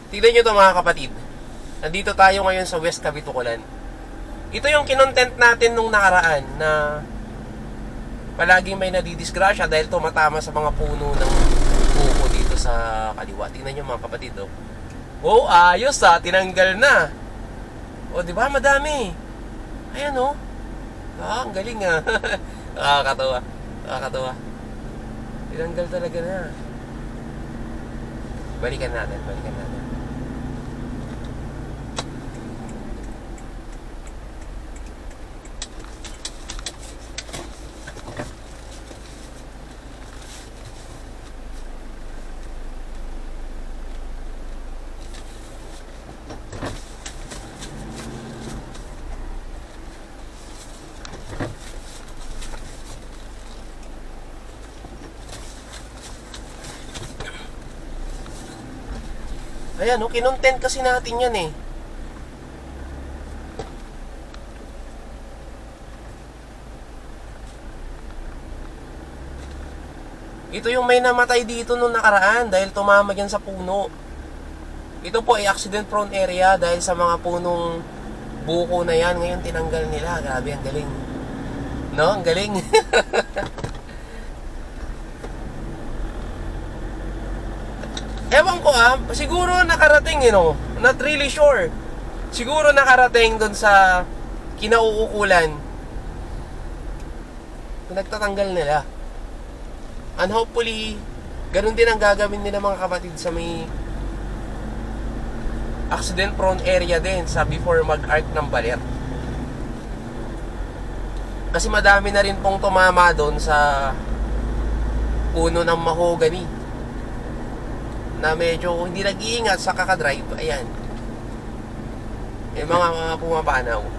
Tignan nyo to mga kapatid. Nandito tayo ngayon sa West Cabituculan. Ito yung kinontent natin nung nakaraan na palaging may nadidisgrasya dahil tumatama sa mga puno ng buko dito sa kaliwa. Tingnan nyo mga kapatid, oh. Oh, ayos ah, tinanggal na. Oh, di ba madami? Ayan oh. Ah, ang galing ah. Nakakatawa. Nakakatawa. Tinanggal talaga na. Balikan natin. Ayan, oh, kinontent kasi natin yan eh. Ito yung may namatay dito nung nakaraan dahil tumama yan sa puno. Ito po ay accident prone area dahil sa mga punong buko na yan. Ngayon tinanggal nila. Grabe, ang galing. No? Ang galing. Ewan ko siguro nakarating, not really sure. Siguro nakarating doon sa kinauukulan. Nagtatanggal nila. And hopefully, ganun din ang gagawin nila mga kapatid sa may accident prone area din sa before mag-arc ng baler. Kasi madami na rin pong tumama doon sa puno ng mahogany na medyo hindi nag-iingat sa kakadrive. Ayan. May mga pumapanaw.